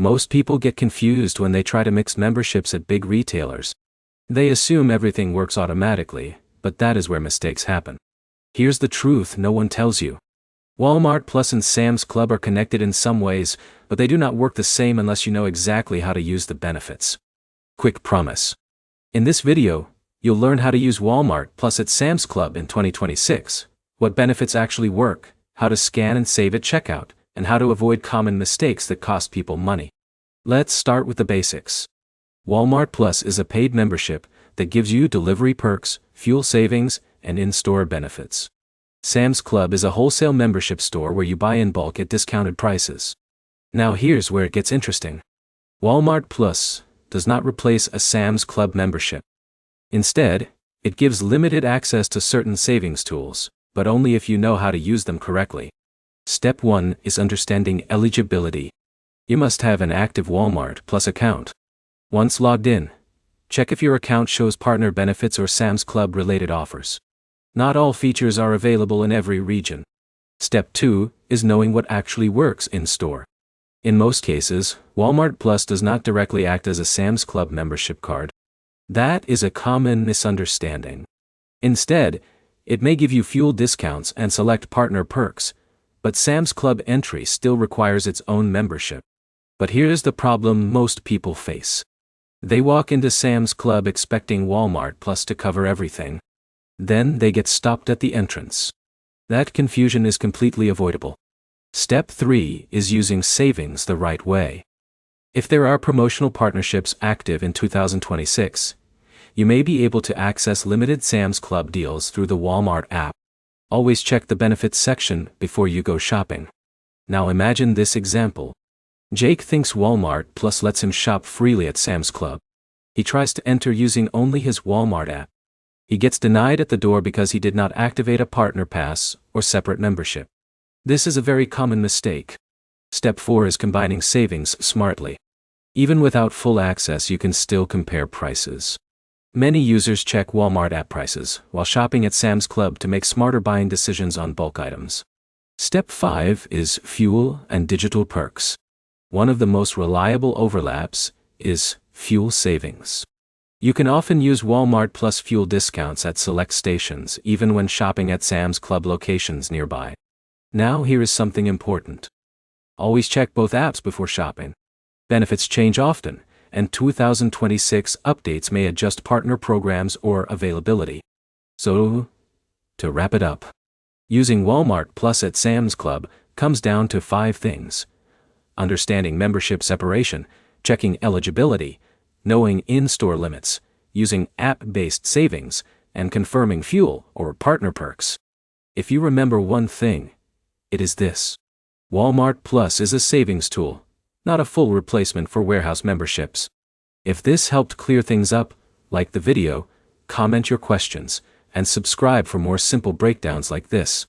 Most people get confused when they try to mix memberships at big retailers. They assume everything works automatically, but that is where mistakes happen. Here's the truth no one tells you. Walmart Plus and Sam's Club are connected in some ways, but they do not work the same unless you know exactly how to use the benefits. Quick promise. In this video, you'll learn how to use Walmart Plus at Sam's Club in 2026, what benefits actually work, how to scan and save at checkout, and how to avoid common mistakes that cost people money. Let's start with the basics. Walmart Plus is a paid membership that gives you delivery perks, fuel savings, and in-store benefits. Sam's Club is a wholesale membership store where you buy in bulk at discounted prices. Now here's where it gets interesting. Walmart Plus does not replace a Sam's Club membership. Instead, it gives limited access to certain savings tools, but only if you know how to use them correctly. Step 1 is understanding eligibility. You must have an active Walmart Plus account. Once logged in, check if your account shows partner benefits or Sam's Club related offers. Not all features are available in every region. Step 2 is knowing what actually works in store. In most cases, Walmart Plus does not directly act as a Sam's Club membership card. That is a common misunderstanding. Instead, it may give you fuel discounts and select partner perks, but Sam's Club entry still requires its own membership. But here's the problem most people face. They walk into Sam's Club expecting Walmart Plus to cover everything. Then they get stopped at the entrance. That confusion is completely avoidable. Step 3 is using savings the right way. If there are promotional partnerships active in 2026, you may be able to access limited Sam's Club deals through the Walmart app. Always check the benefits section before you go shopping. Now imagine this example. Jake thinks Walmart Plus lets him shop freely at Sam's Club. He tries to enter using only his Walmart app. He gets denied at the door because he did not activate a partner pass or separate membership. This is a very common mistake. Step 4 is combining savings smartly. Even without full access, you can still compare prices. Many users check Walmart app prices while shopping at Sam's Club to make smarter buying decisions on bulk items. Step 5 is fuel and digital perks. One of the most reliable overlaps is fuel savings. You can often use Walmart Plus fuel discounts at select stations even when shopping at Sam's Club locations nearby. Now here is something important. Always check both apps before shopping. Benefits change often, and 2026 updates may adjust partner programs or availability. So, to wrap it up, using Walmart Plus at Sam's Club comes down to 5 things. Understanding membership separation, checking eligibility, knowing in-store limits, using app-based savings, and confirming fuel or partner perks. If you remember one thing, it is this. Walmart Plus is a savings tool, not a full replacement for warehouse memberships. If this helped clear things up, like the video, comment your questions, and subscribe for more simple breakdowns like this.